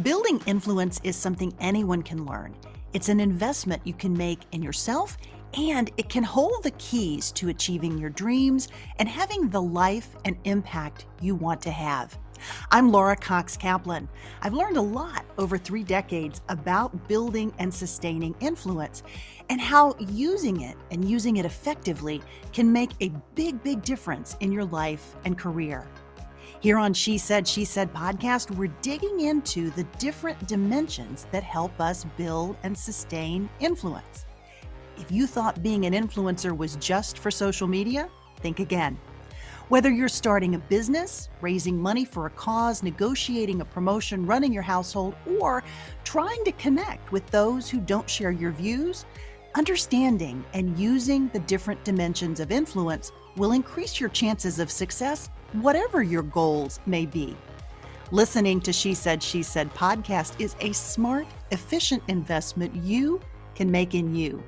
Building influence is something anyone can learn. It's an investment you can make in yourself, and it can hold the keys to achieving your dreams and having the life and impact you want to have. I'm Laura Cox Kaplan. I've learned a lot over 3 decades about building and sustaining influence and how using it and using it effectively can make a big difference in your life and career. Here on She Said podcast, we're digging into the different dimensions that help us build and sustain influence. If you thought being an influencer was just for social media, think again. Whether you're starting a business, raising money for a cause, negotiating a promotion, running your household, or trying to connect with those who don't share your views, understanding and using the different dimensions of influence will increase your chances of success, whatever your goals may be. Listening to She Said podcast is a smart, efficient investment you can make in you.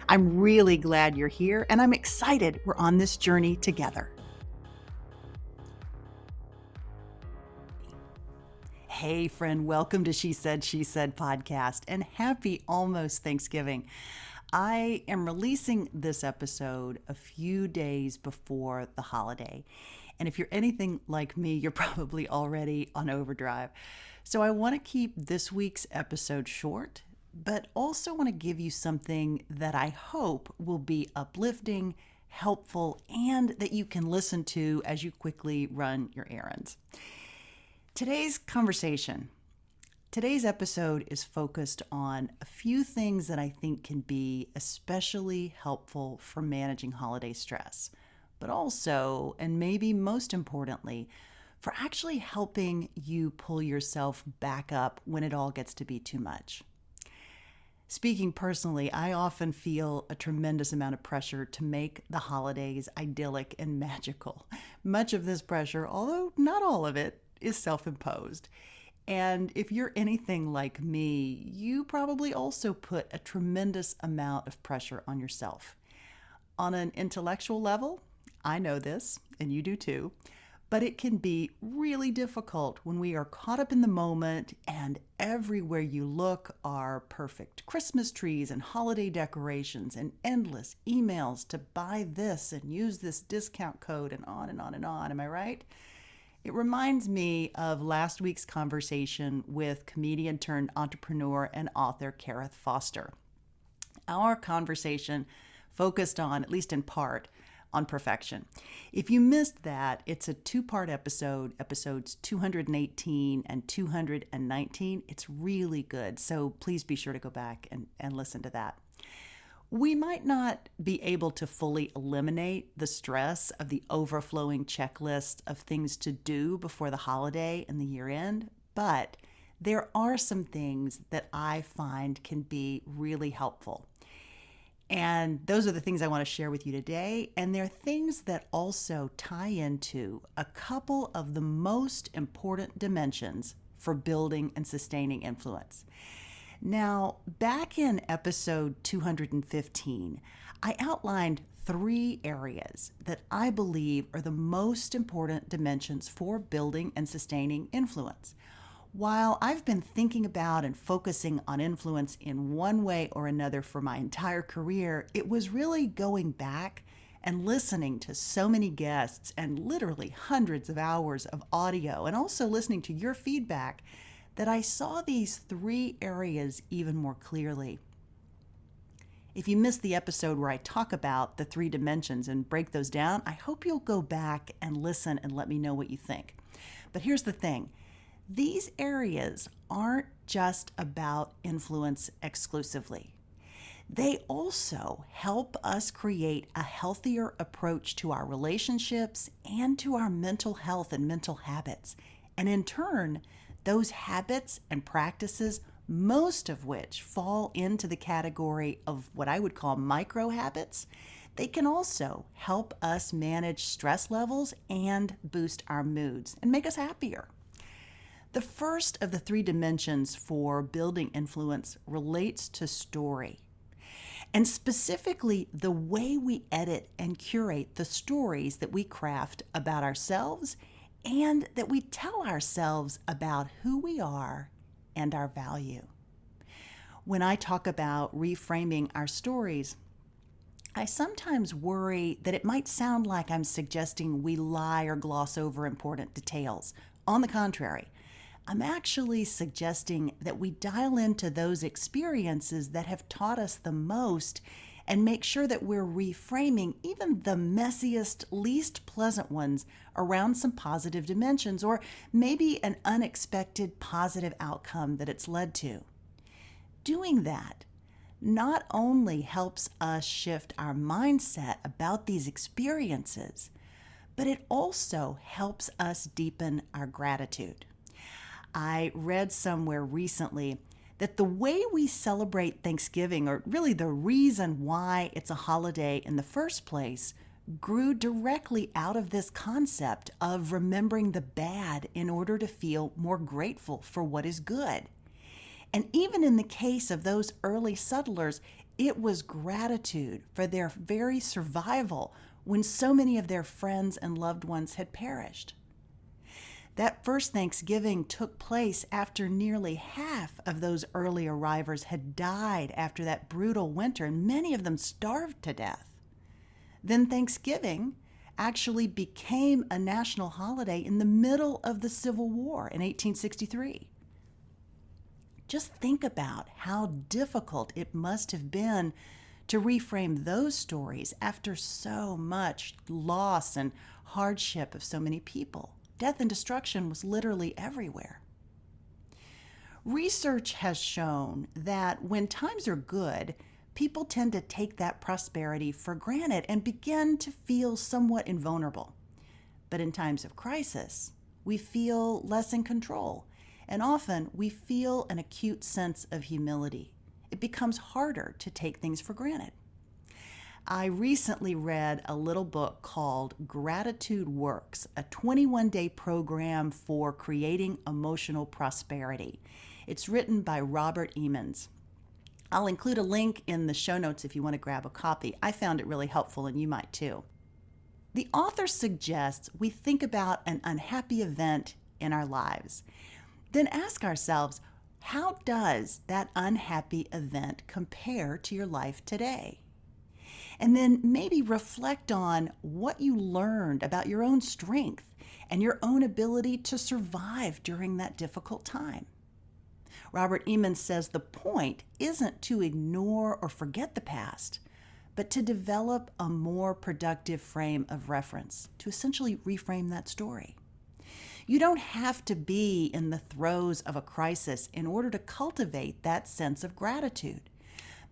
I'm really glad you're here, and I'm excited we're on this journey together. Hey friend, welcome to She Said podcast, and happy almost Thanksgiving. I am releasing this episode a few days before the holiday. And if you're anything like me, you're probably already on overdrive. So I want to keep this week's episode short, but also want to give you something that I hope will be uplifting, helpful, and that you can listen to as you quickly run your errands. Today's episode is focused on a few things that I think can be especially helpful for managing holiday stress, but also, and maybe most importantly, for actually helping you pull yourself back up when it all gets to be too much. Speaking personally, I often feel a tremendous amount of pressure to make the holidays idyllic and magical. Much of this pressure, although not all of it, is self-imposed. And if you're anything like me, you probably also put a tremendous amount of pressure on yourself. On an intellectual level, I know this, and you do too, but it can be really difficult when we are caught up in the moment and everywhere you look are perfect Christmas trees and holiday decorations and endless emails to buy this and use this discount code and on and on and on. Am I right? It reminds me of last week's conversation with comedian turned entrepreneur and author Kareth Foster. Our conversation focused on, at least in part, on perfection. If you missed that, it's a 2-part episode, episodes 218 and 219. It's really good, so please be sure to go back and listen to that. We might not be able to fully eliminate the stress of the overflowing checklist of things to do before the holiday and the year end, but there are some things that I find can be really helpful. And those are the things I want to share with you today. And they're things that also tie into a couple of the most important dimensions for building and sustaining influence. Now, back in episode 215, I outlined 3 areas that I believe are the most important dimensions for building and sustaining influence. While I've been thinking about and focusing on influence in one way or another for my entire career, it was really going back and listening to so many guests and literally hundreds of hours of audio, and also listening to your feedback, that I saw these 3 areas even more clearly. If you missed the episode where I talk about the 3 dimensions and break those down, I hope you'll go back and listen and let me know what you think. But here's the thing. These areas aren't just about influence exclusively. They also help us create a healthier approach to our relationships and to our mental health and mental habits. And in turn, those habits and practices, most of which fall into the category of what I would call micro habits, they can also help us manage stress levels and boost our moods and make us happier. The first of the 3 dimensions for building influence relates to story, and specifically the way we edit and curate the stories that we craft about ourselves and that we tell ourselves about who we are and our value. When I talk about reframing our stories, I sometimes worry that it might sound like I'm suggesting we lie or gloss over important details. On the contrary, I'm actually suggesting that we dial into those experiences that have taught us the most and make sure that we're reframing even the messiest, least pleasant ones around some positive dimensions or maybe an unexpected positive outcome that it's led to. Doing that not only helps us shift our mindset about these experiences, but it also helps us deepen our gratitude. I read somewhere recently that the way we celebrate Thanksgiving, or really the reason why it's a holiday in the first place, grew directly out of this concept of remembering the bad in order to feel more grateful for what is good. And even in the case of those early settlers, it was gratitude for their very survival when so many of their friends and loved ones had perished. That first Thanksgiving took place after nearly half of those early arrivers had died after that brutal winter, and many of them starved to death. Then Thanksgiving actually became a national holiday in the middle of the Civil War in 1863. Just think about how difficult it must have been to reframe those stories after so much loss and hardship of so many people. Death and destruction was literally everywhere. Research has shown that when times are good, people tend to take that prosperity for granted and begin to feel somewhat invulnerable. But in times of crisis, we feel less in control, and often we feel an acute sense of humility. It becomes harder to take things for granted. I recently read a little book called Gratitude Works, a 21-day program for creating emotional prosperity. It's written by Robert Emmons. I'll include a link in the show notes if you want to grab a copy. I found it really helpful, and you might too. The author suggests we think about an unhappy event in our lives. Then ask ourselves, how does that unhappy event compare to your life today? And then maybe reflect on what you learned about your own strength and your own ability to survive during that difficult time. Robert Emmons says the point isn't to ignore or forget the past, but to develop a more productive frame of reference, to essentially reframe that story. You don't have to be in the throes of a crisis in order to cultivate that sense of gratitude.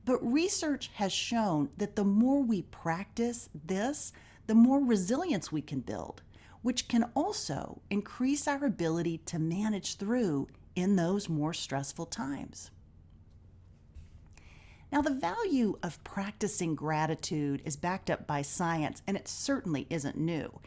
But research has shown that the more we practice this, the more resilience we can build, which can also increase our ability to manage through in those more stressful times. Now, the value of practicing gratitude is backed up by science, and it certainly isn't new.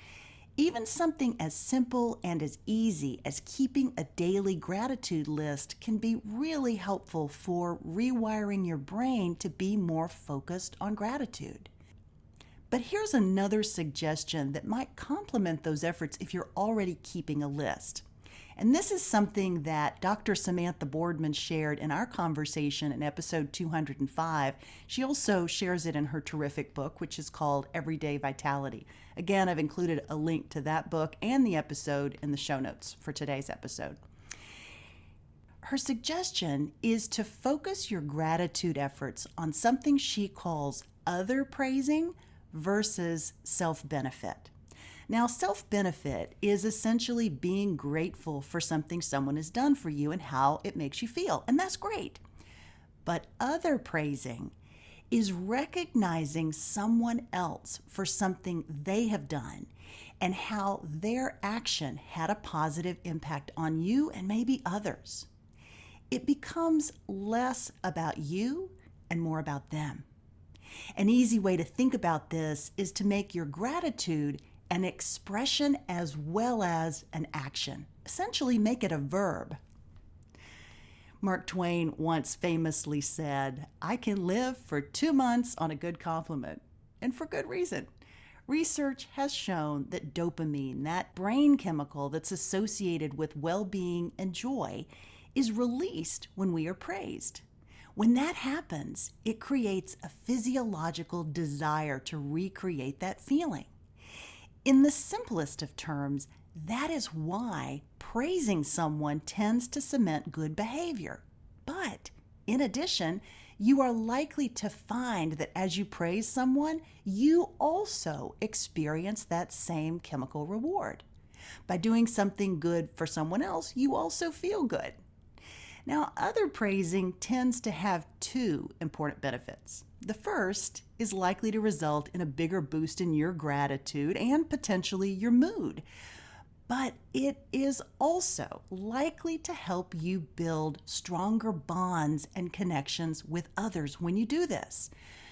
Even something as simple and as easy as keeping a daily gratitude list can be really helpful for rewiring your brain to be more focused on gratitude. But here's another suggestion that might complement those efforts if you're already keeping a list. And this is something that Dr. Samantha Boardman shared in our conversation in episode 205. She also shares it in her terrific book, which is called Everyday Vitality. Again, I've included a link to that book and the episode in the show notes for today's episode. Her suggestion is to focus your gratitude efforts on something she calls other praising versus self-benefit. Now, self-benefit is essentially being grateful for something someone has done for you and how it makes you feel, and that's great. But other praising is recognizing someone else for something they have done and how their action had a positive impact on you and maybe others. It becomes less about you and more about them. An easy way to think about this is to make your gratitude an expression as well as an action. Essentially, make it a verb. Mark Twain once famously said, "I can live for 2 months on a good compliment," and for good reason. Research has shown that dopamine, that brain chemical that's associated with well-being and joy, is released when we are praised. When that happens, it creates a physiological desire to recreate that feeling. In the simplest of terms, that is why praising someone tends to cement good behavior. But in addition, you are likely to find that as you praise someone, you also experience that same chemical reward. By doing something good for someone else, you also feel good. Now, other praising tends to have two important benefits. The first is likely to result in a bigger boost in your gratitude and potentially your mood. But it is also likely to help you build stronger bonds and connections with others when you do this.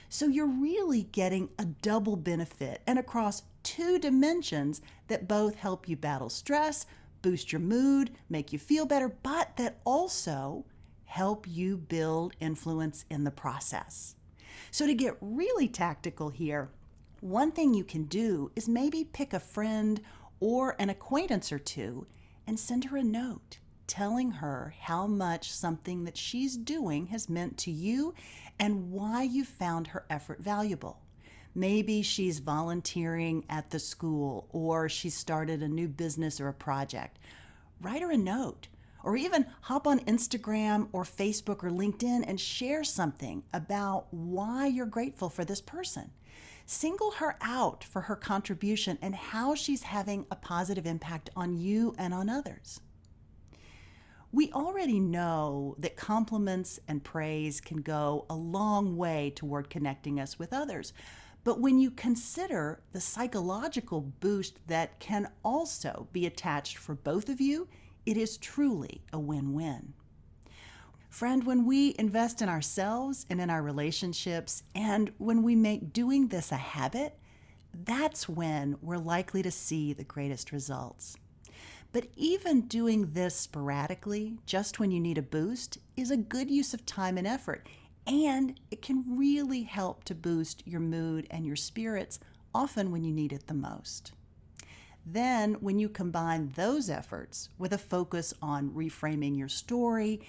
So you're really getting a double benefit and across two dimensions that both help you battle stress, boost your mood, make you feel better, but that also help you build influence in the process. So to get really tactical here, one thing you can do is maybe pick a friend or an acquaintance or two and send her a note telling her how much something that she's doing has meant to you and why you found her effort valuable. Maybe she's volunteering at the school or she started a new business or a project. Write her a note or even hop on Instagram or Facebook or LinkedIn and share something about why you're grateful for this person. Single her out for her contribution and how she's having a positive impact on you and on others. We already know that compliments and praise can go a long way toward connecting us with others. But when you consider the psychological boost that can also be attached for both of you, it is truly a win-win. Friend, when we invest in ourselves and in our relationships, and when we make doing this a habit, that's when we're likely to see the greatest results. But even doing this sporadically, just when you need a boost, is a good use of time and effort, and it can really help to boost your mood and your spirits, often when you need it the most. Then, when you combine those efforts with a focus on reframing your story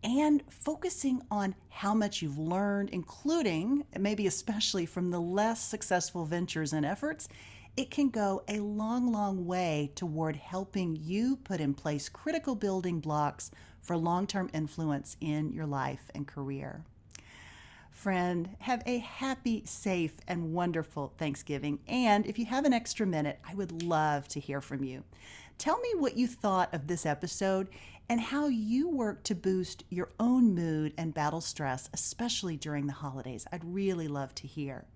and focusing on how much you've learned, including, maybe especially from the less successful ventures and efforts, it can go a long, long way toward helping you put in place critical building blocks for long-term influence in your life and career. Friend, have a happy, safe, and wonderful Thanksgiving. And if you have an extra minute, I would love to hear from you. Tell me what you thought of this episode and how you work to boost your own mood and battle stress, especially during the holidays. I'd really love to hear.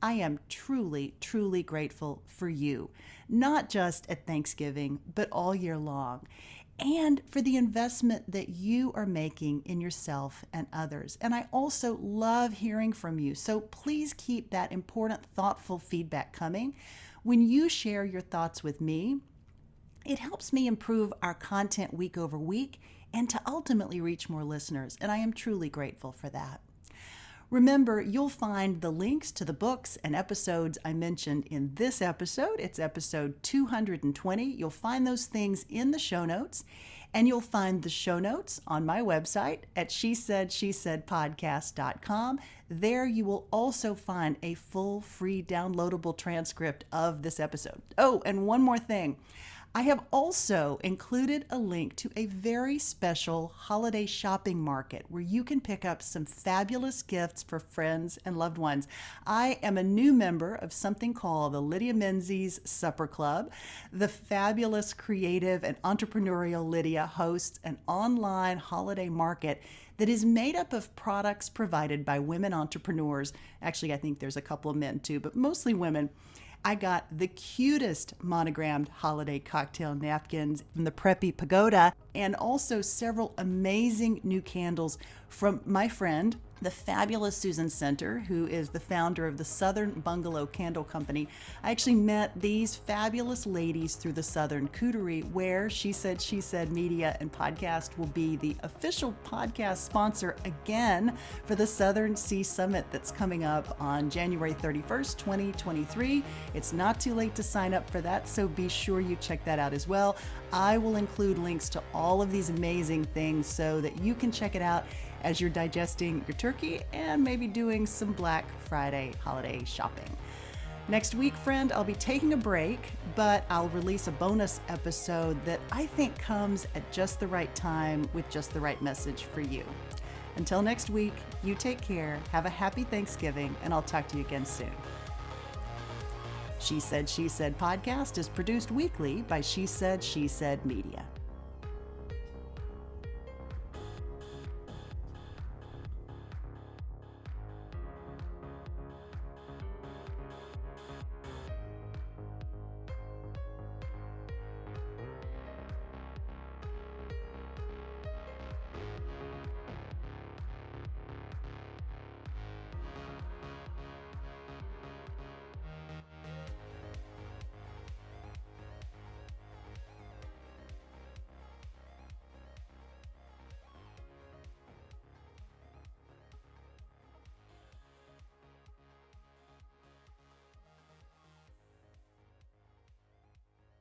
I am truly, truly grateful for you, not just at Thanksgiving, but all year long, and for the investment that you are making in yourself and others. And I also love hearing from you, so please keep that important, thoughtful feedback coming. When you share your thoughts with me, it helps me improve our content week over week and to ultimately reach more listeners, and I am truly grateful for that. Remember, you'll find the links to the books and episodes I mentioned in this episode. It's episode 220. You'll find those things in the show notes, and you'll find the show notes on my website at shesaidpodcast.com. There you will also find a full, free, downloadable transcript of this episode. Oh, and one more thing. I have also included a link to a very special holiday shopping market where you can pick up some fabulous gifts for friends and loved ones. I am a new member of something called the Lydia Menzies Supper Club. The fabulous, creative, and entrepreneurial Lydia hosts an online holiday market that is made up of products provided by women entrepreneurs. Actually, I think there's a couple of men too, but mostly women. I got the cutest monogrammed holiday cocktail napkins from the Preppy Pagoda and also several amazing new candles from my friend the fabulous Susan Center, who is the founder of the Southern Bungalow Candle Company. I actually met these fabulous ladies through the Southern Cootery, where She Said Media and Podcast will be the official podcast sponsor again for the Southern Sea Summit that's coming up on January 31st, 2023. It's not too late to sign up for that, so be sure you check that out as well. I will include links to all of these amazing things so that you can check it out as you're digesting your turkey and maybe doing some Black Friday holiday shopping. Next week, friend, I'll be taking a break, but I'll release a bonus episode that I think comes at just the right time with just the right message for you. Until next week, you take care, have a happy Thanksgiving, and I'll talk to you again soon. She Said podcast is produced weekly by She Said Media.